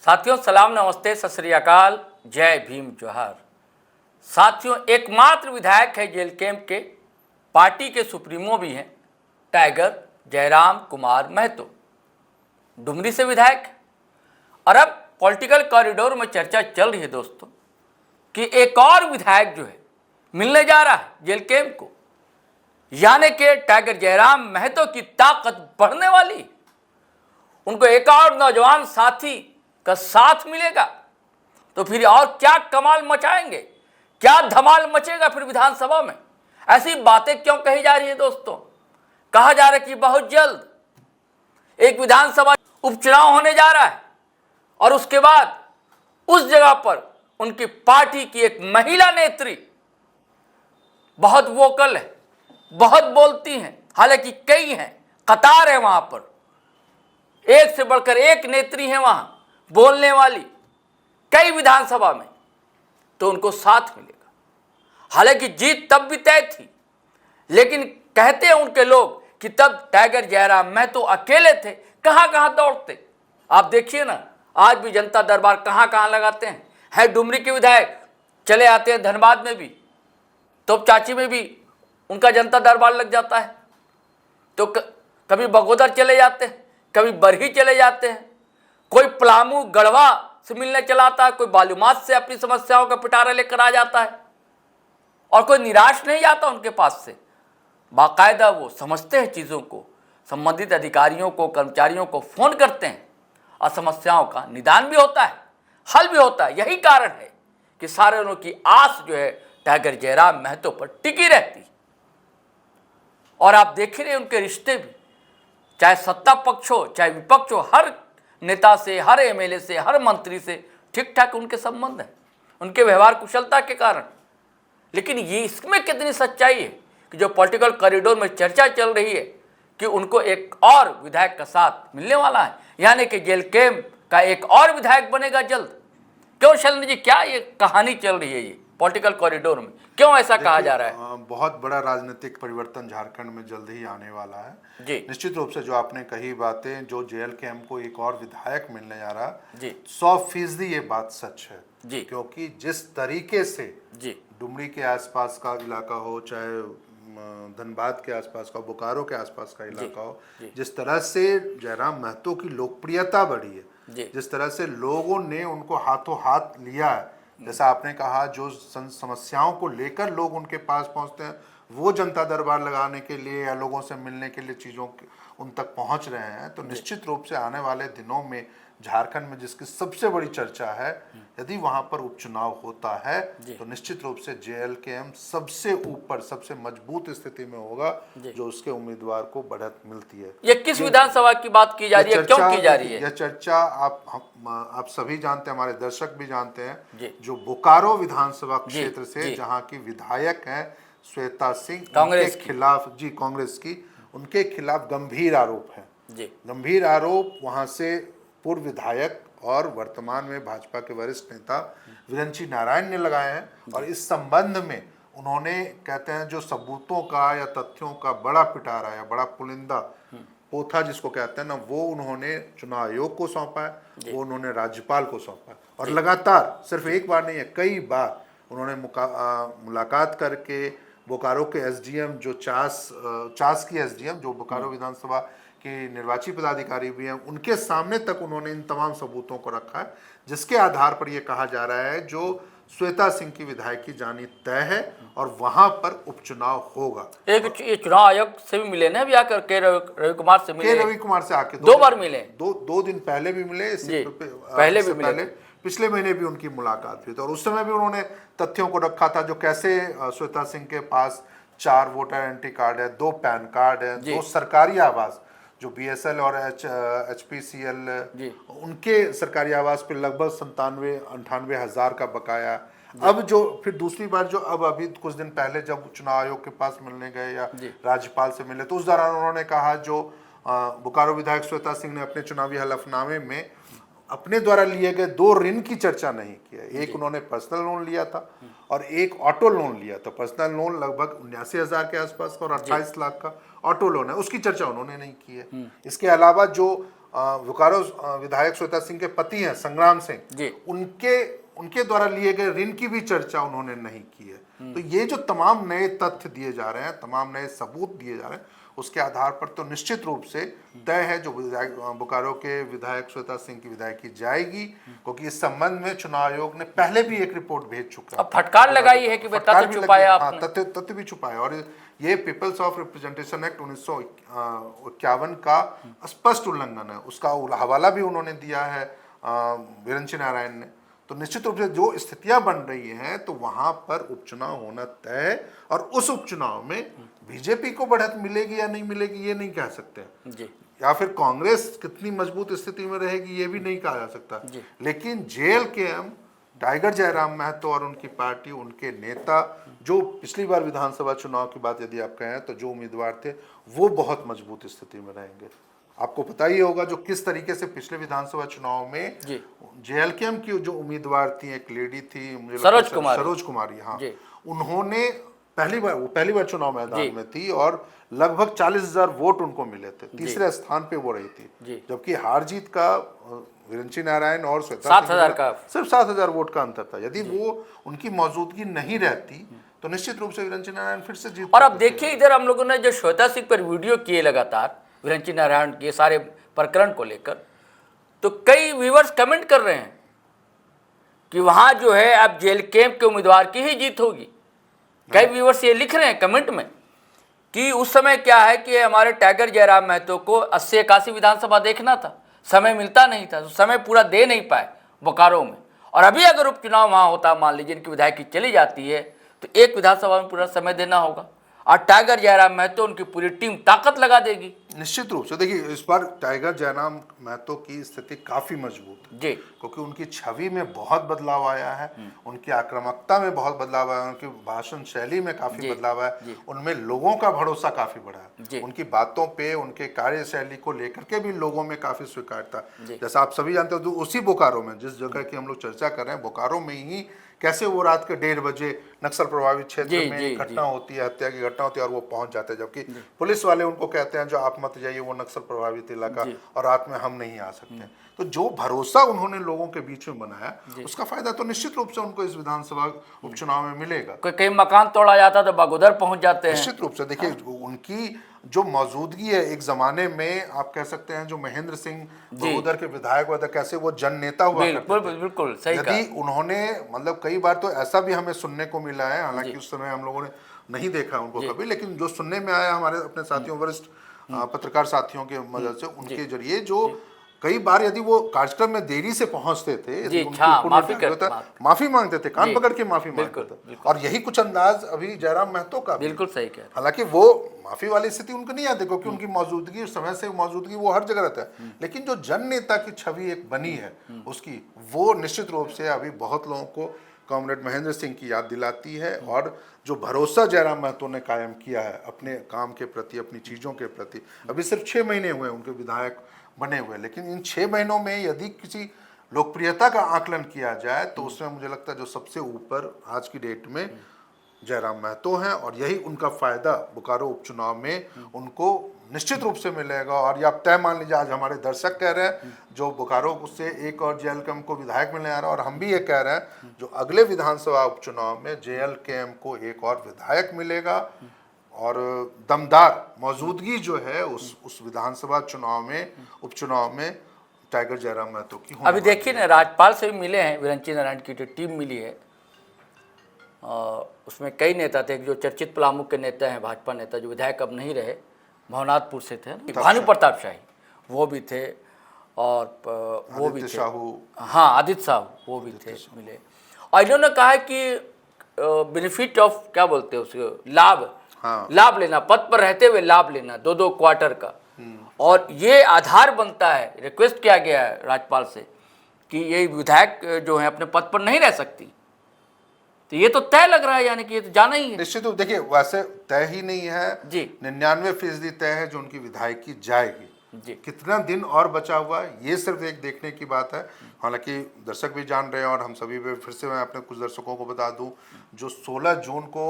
साथियों सलाम नमस्ते सत श्री अकाल जय भीम जोहार। साथियों एकमात्र विधायक है जेल कैंप के, पार्टी के सुप्रीमो भी हैं टाइगर जयराम कुमार महतो, डुमरी से विधायक है। और अब पॉलिटिकल कॉरिडोर में चर्चा चल रही है दोस्तों कि एक और विधायक जो है मिलने जा रहा है जेल कैंप को, यानी कि टाइगर जयराम महतो की ताकत बढ़ने वाली, उनको एक और नौजवान साथी का साथ मिलेगा तो फिर और क्या कमाल मचाएंगे, क्या धमाल मचेगा फिर विधानसभा में। ऐसी बातें क्यों कही जा रही है दोस्तों? कहा जा रहा है कि बहुत जल्द एक विधानसभा उपचुनाव होने जा रहा है और उसके बाद उस जगह पर उनकी पार्टी की एक महिला नेत्री बहुत वोकल है, बहुत बोलती हैं, हालांकि कई हैं, कतार है वहां पर, एक से बढ़कर एक नेत्री है वहां बोलने वाली कई विधानसभा में, तो उनको साथ मिलेगा। हालांकि जीत तब भी तय थी, लेकिन कहते हैं उनके लोग कि तब टाइगर जयराम महतो अकेले थे, कहां कहां दौड़ते। आप देखिए ना, आज भी जनता दरबार कहां कहां लगाते हैं। है डुमरी के विधायक चले आते हैं धनबाद में भी, तो चाची में भी उनका जनता दरबार लग जाता है, तो कभी बगोदर चले जाते हैं, कभी बरही चले जाते हैं, कोई पलामू गढ़वा से मिलने चला आता है, कोई बालूमाथ से अपनी समस्याओं का पिटारा लेकर आ जाता है और कोई निराश नहीं जाता उनके पास से। बाकायदा वो समझते हैं चीज़ों को, संबंधित अधिकारियों को कर्मचारियों को फ़ोन करते हैं और समस्याओं का निदान भी होता है, हल भी होता है। यही कारण है कि सारे लोगों की आस जो है टाइगर जयराम महतो पर टिकी रहती। और आप देख रहे उनके रिश्ते भी, चाहे सत्ता पक्ष हो चाहे विपक्ष हो, हर नेता से, हर एमएलए से, हर मंत्री से ठीक ठाक उनके संबंध हैं, उनके व्यवहार कुशलता के कारण। लेकिन ये इसमें कितनी सच्चाई है कि जो पॉलिटिकल कॉरिडोर में चर्चा चल रही है कि उनको एक और विधायक का साथ मिलने वाला है, यानी कि जेल कैंप का एक और विधायक बनेगा जल्द। क्यों शैलेंद्र जी, क्या ये कहानी चल रही है ये पॉलिटिकल कॉरिडोर में, क्यों ऐसा कहा जा रहा है? बहुत बड़ा राजनीतिक परिवर्तन झारखंड में जल्द ही आने वाला है जी। निश्चित रूप से जो आपने कही बातें, जो जेल कैंप को एक और विधायक मिलने जा रहा जी, 100% ये बात सच है जी। क्योंकि जिस तरीके से जी डुमरी के आसपास का इलाका हो, चाहे धनबाद के आसपास का, बोकारो के आसपास का इलाका हो, जिस तरह से जयराम महतो की लोकप्रियता बढ़ी है, जिस तरह से लोगों ने उनको हाथों हाथ लिया है, जैसा आपने कहा जो समस्याओं को लेकर लोग उनके पास पहुंचते हैं, वो जनता दरबार लगाने के लिए या लोगों से मिलने के लिए चीज़ों उन तक पहुंच रहे हैं, तो निश्चित रूप से आने वाले दिनों में झारखंड में जिसकी सबसे बड़ी चर्चा है, यदि वहां पर उपचुनाव होता है तो निश्चित रूप से जेएल कैंप सबसे ऊपर, सबसे मजबूत स्थिति में होगा जो उसके उम्मीदवार को बढ़त मिलती है। ये किस विधानसभा की बात की जा रही है, क्यों की जा रही है? यह चर्चा आप सभी जानते हैं, हमारे दर्शक भी जानते हैं, जो बोकारो विधानसभा क्षेत्र से जहां की विधायक हैं श्वेता सिंह, कांग्रेस के खिलाफ, जी कांग्रेस की, उनके खिलाफ गंभीर आरोप है। गंभीर आरोप वहां से पूर्व विधायक और वर्तमान में भाजपा के वरिष्ठ नेता विरंची नारायण ने लगाए हैं और इस संबंध में उन्होंने, कहते हैं, जो सबूतों का या तथ्यों का बड़ा पिटारा या बड़ा पुलिंदा पोथा जिसको कहते हैं ना, वो उन्होंने चुनाव आयोग को सौंपा है, वो उन्होंने राज्यपाल को सौंपा है और लगातार, सिर्फ एक बार नहीं है, कई बार उन्होंने मुलाकात करके बोकारो के एसडीएम, जो चास की एसडीएम, जो बोकारो विधानसभा के निर्वाची पदाधिकारी भी हैं, उनके सामने तक उन्होंने इन तमाम सबूतों को रखा है, जिसके आधार पर यह कहा जा रहा है जो श्वेता सिंह की विधायकी जानी तय है और वहां पर उपचुनाव होगा। एक ये चुनाव आयोग से भी मिले ना अभी आकर, के रवि कुमार से मिले, के रवि कुमार से आके दो बार मिले, दो दिन पहले भी मिले, पहले भी मिले, पिछले महीने भी उनकी मुलाकात हुई थी और उस समय भी उन्होंने तथ्यों को रखा था, जो कैसे श्वेता सिंह के पास 4 वोटर आइडेंटिटी कार्ड है, 2 पैन कार्ड है, 2 सरकारी आवास, जो बीएसएल और एचपीसीएल, उनके सरकारी आवास पे लगभग 97-98 हज़ार का बकाया। अब जो फिर दूसरी बार जो अब अभी कुछ दिन पहले जब चुनाव आयोग के पास मिलने गए या राज्यपाल से मिले, तो उस दौरान उन्होंने कहा, जो बोकारो विधायक श्वेता सिंह ने अपने चुनावी हलफनामे में अपने द्वारा लिए गए 2 ऋण की चर्चा नहीं की है। एक उन्होंने पर्सनल लोन लिया था और एक ऑटो लोन लिया था। पर्सनल लोन लगभग 79,000 के आसपास का और 28 लाख का ऑटो लोन है, उसकी चर्चा उन्होंने नहीं की है। इसके अलावा जो बोकारो विधायक श्वेता सिंह के पति हैं संग्राम सिंह जी, उनके द्वारा लिए गए ऋण की भी चर्चा उन्होंने नहीं की है। तो ये जो तमाम नए तथ्य दिए जा रहे हैं, तमाम नए सबूत दिए जा रहे हैं, उसके आधार पर तो निश्चित रूप से तय है जो विधायक बोकारो के विधायक श्वेता सिंह की विधायकी जाएगी, क्योंकि इस संबंध में चुनाव आयोग ने पहले भी एक रिपोर्ट भेज चुका है। अब फटकार लगाई है कि तथ्य छुपाया आपने। तथ्य भी छुपाया, और ये पीपल्स ऑफ रिप्रेजेंटेशन एक्ट 1951 का स्पष्ट उल्लंघन है। उसका हवाला भी उन्होंने दिया है विरंची नारायण ने। तो निश्चित रूप से जो स्थितियां बन रही हैं, तो वहां पर उपचुनाव होना तय है, और उस उपचुनाव में बीजेपी को बढ़त मिलेगी या नहीं मिलेगी ये नहीं कह सकते जी, या फिर कांग्रेस कितनी मजबूत स्थिति में रहेगी ये भी नहीं कहा जा सकता। लेकिन JLKM टाइगर जयराम महतो और उनकी पार्टी, उनके नेता, जो पिछली बार विधानसभा चुनाव की बात यदि आप कहें तो जो उम्मीदवार थे वो बहुत मजबूत स्थिति में रहेंगे। आपको पता ही होगा जो किस तरीके से पिछले विधानसभा चुनाव में JLKM की जो उम्मीदवार थी, एक लेडी थी, मुझे सरोज कुमारी, हाँ, उन्होंने पहली बार चुनाव मैदान में थी और लगभग 40,000 वोट उनको मिले थे। तीसरे स्थान पे वो रही थी, जबकि हार जीत का विरंची नारायण और श्वेता 7,000 का सिर्फ 7,000 वोट का अंतर था। यदि वो उनकी मौजूदगी नहीं रहती तो निश्चित रूप से विरंची नारायण फिर से जीत। और अब देखिए इधर हम लोगों ने जो श्वेता सिंह पर वीडियो किए लगातार विरंची नारायण के सारे प्रकरण को लेकर, तो कई व्यूअर्स कमेंट कर रहे हैं कि वहां जो है अब JLKM के उम्मीदवार की ही जीत होगी। कई व्यूअर्स ये लिख रहे हैं कमेंट में कि उस समय क्या है कि हमारे टाइगर जयराम महतो को 80-81 विधानसभा देखना था, समय मिलता नहीं था, तो समय पूरा दे नहीं पाए बोकारो में। और अभी अगर उपचुनाव वहाँ होता, मान लीजिए इनकी विधायकी चली जाती है, तो एक विधानसभा में पूरा समय देना होगा, और टाइगर जयराम महतो उनकी पूरी टीम ताकत लगा देगी। निश्चित रूप से देखिए इस बार टाइगर जयराम महतो की स्थिति काफी मजबूत है जी, क्योंकि उनकी छवि में बहुत बदलाव आया है, उनकी आक्रामकता में बहुत बदलाव आया है, उनकी भाषण शैली में काफी बदलाव आया है, उनमें लोगों का भरोसा काफी बढ़ा है, उनकी बातों पे, उनके कार्यशैली को लेकर के भी लोगों में काफी स्वीकार्यता। जैसा आप सभी जानते हो, उसी बोकारो में, जिस जगह की हम लोग चर्चा कर रहे हैं, बोकारो में ही कैसे वो रात के 1:30 बजे नक्सल प्रभावित क्षेत्र में घटना होती है, हत्या की घटना होती है, और वो पहुंच जाते हैं, जबकि पुलिस वाले उनको कहते हैं जो आप मत जाइए, वो नक्सल प्रभावित इलाका, और रात में हम नहीं आ सकते। तो जो भरोसा उन्होंने लोगों के बीच में बनाया, उसका फायदा तो निश्चित रूप से उनको इस विधानसभा उपचुनाव में मिलेगा। कई मकान तोड़ा जाता तो बगोदर पहुंच जाते हैं। निश्चित रूप से देखिए उनकी जो मौजूदगी है, एक जमाने में आप कह सकते हैं जो महेंद्र सिंह बगोदर के विधायक हुआ था, कैसे वो जन नेता हुआ करते थे। बिल्कुल सही कहा। यदि उन्होंने, मतलब कई बार तो ऐसा भी हमें सुनने को मिला है, हालांकि उस समय हम लोगों ने नहीं देखा उनको कभी, लेकिन जो सुनने में आया हमारे अपने साथियों, वरिष्ठ पत्रकार साथियों के मदद से, उनके जरिए, जो कई बार यदि वो कार्यक्रम में देरी से पहुंचते थे, माफी मांगते थे, कान पकड़ के माफी मांगते थे, और यही कुछ अंदाज अभी जयराम महतो का। बिल्कुल सही कह रहे हैं। हालांकि वो माफी वाली स्थिति उनको नहीं आती क्योंकि उनकी मौजूदगी, समय से मौजूदगी वो हर जगह रहता है, लेकिन जो जन नेता की छवि एक बनी है उसकी, वो निश्चित रूप से अभी बहुत लोगों को कॉमरेड महेंद्र सिंह की याद दिलाती है। और जो भरोसा जयराम महतो ने कायम किया है अपने काम के प्रति, अपनी चीज़ों के प्रति, अभी सिर्फ 6 महीने हुए उनके विधायक बने हुए, लेकिन इन 6 महीनों में यदि किसी लोकप्रियता का आकलन किया जाए तो उसमें मुझे लगता है जो सबसे ऊपर आज की डेट में जयराम महतो हैं, और यही उनका फायदा बोकारो उपचुनाव में उनको निश्चित रूप से मिलेगा। और ये आप तय मान लीजिए, आज हमारे दर्शक कह रहे हैं जो बोकारो से एक और JLKM को विधायक मिलने आ रहा है, और हम भी ये कह रहे हैं जो अगले विधानसभा उपचुनाव में JLKM को एक और विधायक मिलेगा, और दमदार मौजूदगी जो है उस विधानसभा चुनाव में, उपचुनाव में टाइगर जयराम महतो की। अभी देखिए ना, राज्यपाल से भी मिले हैं विरंची नारायण की जो टीम मिली है, उसमें कई नेता थे। जो चर्चित पलामू के नेता हैं, भाजपा नेता, जो विधायक अब नहीं रहे, भवनाथपुर से थे, भानु प्रताप शाही, वो भी थे, और वो भी थे, हाँ आदित्य साहू वो भी थे मिले। और इन्होंने कहा है कि बेनिफिट ऑफ, क्या बोलते हैं उसको, लाभ लेना, पद पर रहते हुए लाभ लेना 2-2 क्वार्टर का, और ये आधार बनता है। रिक्वेस्ट किया गया है राज्यपाल से कि ये विधायक जो है अपने पद पर नहीं रह सकती, तो ये तो तय लग रहा है, यानी कि ये तो जाना ही है। निश्चित रूप देखिए, वैसे तय ही नहीं है जी, 99% तय है जो उनकी विधायकी जाएगी जी। कितना दिन और बचा हुआ है ये सिर्फ एक देखने की बात है। हालांकि दर्शक भी जान रहे हैं, और हम सभी पे फिर से मैं अपने कुछ दर्शकों को बता दूं, जो 16 जून को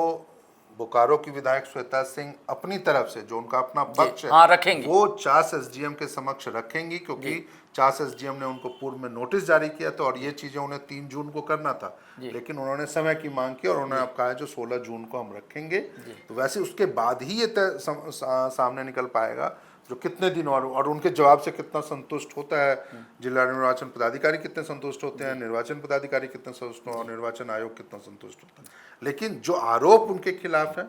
बोकारो की विधायक श्वेता सिंह अपनी तरफ से जो उनका अपना पक्ष है, हाँ, रखेंगे, वो चास एसडीएम के समक्ष रखेंगी, क्योंकि चास एसडीएम ने उनको पूर्व में नोटिस जारी किया था और ये चीजें उन्हें 3 जून को करना था, लेकिन उन्होंने समय की मांग की और उन्होंने अब कहा है जो 16 जून को हम रखेंगे। तो वैसे उसके बाद ही ये सामने निकल पाएगा जो कितने दिन और उनके जवाब से कितना संतुष्ट होता है जिला निर्वाचन पदाधिकारी, कितने संतुष्ट होते हैं निर्वाचन पदाधिकारी, कितने संतुष्ट और निर्वाचन आयोग कितना संतुष्ट होता है। लेकिन जो आरोप उनके खिलाफ है,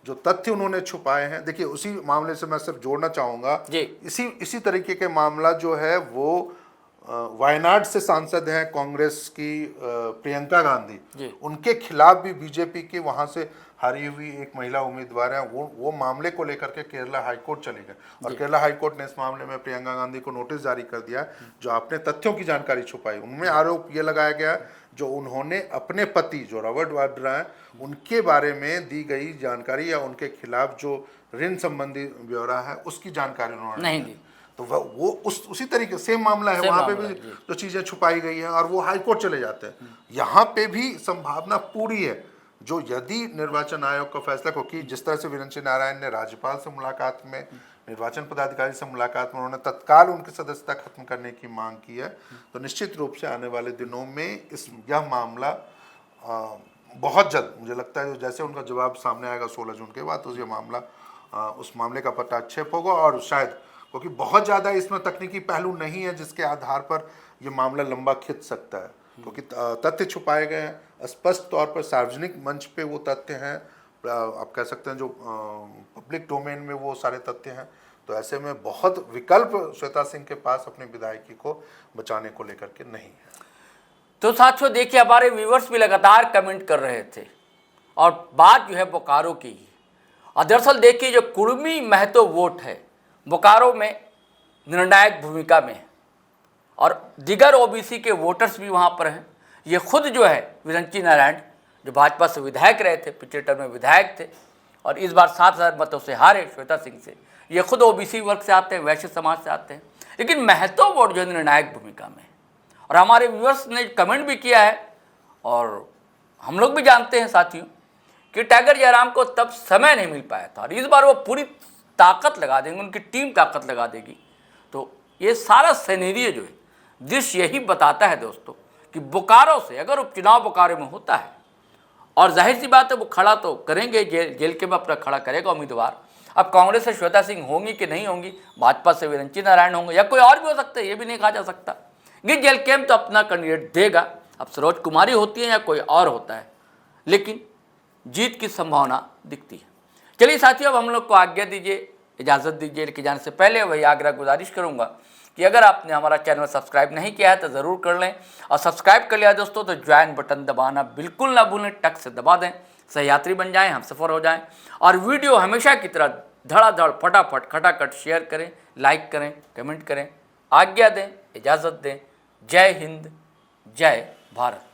जो तथ्य उन्होंने छुपाए हैं, देखिए उसी मामले से मैं सिर्फ जोड़ना चाहूंगा, इसी तरीके के मामला जो है वो वायनाड से सांसद हैं कांग्रेस की प्रियंका गांधी, उनके खिलाफ भी बीजेपी की वहां से हारी हुई एक महिला उम्मीदवार है, वो मामले को लेकर के केरला हाईकोर्ट चले गए और केरला हाईकोर्ट ने इस मामले में प्रियंका गांधी को नोटिस जारी कर दिया जो आपने तथ्यों की जानकारी छुपाई। उनमें आरोप ये लगाया गया जो उन्होंने अपने पति जो रॉबर्ट वाड्रा है उनके बारे में दी गई जानकारी या उनके खिलाफ जो ऋण संबंधी ब्यौरा है उसकी जानकारी उन्होंने नहीं दी, तो वो उसी तरीके सेम मामला है, वहां पे भी जो चीजें छुपाई गई हैं और वो हाईकोर्ट चले जाते हैं। यहाँ पे भी संभावना पूरी है जो यदि निर्वाचन आयोग का फैसला, क्योंकि जिस तरह से विरंची नारायण ने राज्यपाल से मुलाकात में, निर्वाचन पदाधिकारी से मुलाकात में उन्होंने तत्काल उनकी सदस्यता खत्म करने की मांग की है, तो निश्चित रूप से आने वाले दिनों में यह मामला बहुत जल्द, मुझे लगता है जैसे उनका जवाब सामने आएगा 16 जून के बाद, तो ये मामला उस मामले का पटाक्षेप होगा और शायद, क्योंकि बहुत ज़्यादा इसमें तकनीकी पहलू नहीं है जिसके आधार पर यह मामला लंबा खिंच सकता है, क्योंकि तथ्य छुपाए गए हैं, स्पष्ट तौर पर सार्वजनिक मंच पे वो तथ्य हैं, आप कह सकते हैं जो पब्लिक डोमेन में वो सारे तथ्य हैं। तो ऐसे में बहुत विकल्प श्वेता सिंह के पास अपनी विधायकी को बचाने को लेकर के नहीं है। तो साथियों देखिए, हमारे व्यूअर्स भी लगातार कमेंट कर रहे थे और बात जो है बोकारो की ही, और दरअसल देखिए जो कुर्मी महतो वोट है बोकारो में निर्णायक भूमिका में है और दिगर ओबीसी के वोटर्स भी वहाँ पर हैं। ये खुद जो है विरंची नारायण जो भाजपा से विधायक रहे थे, पिछले टर्म में विधायक थे और इस बार 7,000 मतों से हारे श्वेता सिंह से, ये खुद ओबीसी वर्ग से आते हैं, वैश्य समाज से आते हैं, लेकिन महतो वोट जो है निर्णायक भूमिका में है। और हमारे व्यूअर्स ने कमेंट भी किया है और हम लोग भी जानते हैं साथियों कि टाइगर जयराम को तब समय नहीं मिल पाया था और इस बार वो पूरी ताकत लगा देंगे, उनकी टीम ताकत लगा देगी। तो ये सारा सिनेरियो जो है, दृश्य यही बताता है दोस्तों कि बोकारो से अगर उपचुनाव बोकारो में होता है और जाहिर सी बात है वो खड़ा तो करेंगे, जेल के में अपना खड़ा करेगा उम्मीदवार। अब कांग्रेस से श्वेता सिंह होंगी कि नहीं होंगी, भाजपा से विरंची नारायण होंगे या कोई और भी हो सकता है, ये भी नहीं कहा जा सकता। ये जेल कैंप तो अपना कैंडिडेट देगा, अब सरोज कुमारी होती है या कोई और होता है, लेकिन जीत की संभावना दिखती है। चलिए साथियों, अब हम लोग को आज्ञा दीजिए, इजाज़त दीजिए। लेके जाने से पहले वही आग्रह गुजारिश करूंगा कि अगर आपने हमारा चैनल सब्सक्राइब नहीं किया है तो ज़रूर कर लें और सब्सक्राइब कर लिया दोस्तों तो ज्वाइन बटन दबाना बिल्कुल ना भूलें, टक से दबा दें, सहयात्री बन जाएं, हम सफ़र हो जाएं। और वीडियो हमेशा की तरह धड़ाधड़ फटाफट खटाखट शेयर करें, लाइक करें, कमेंट करें। आज्ञा दें, इजाज़त दें। जय हिंद, जय भारत।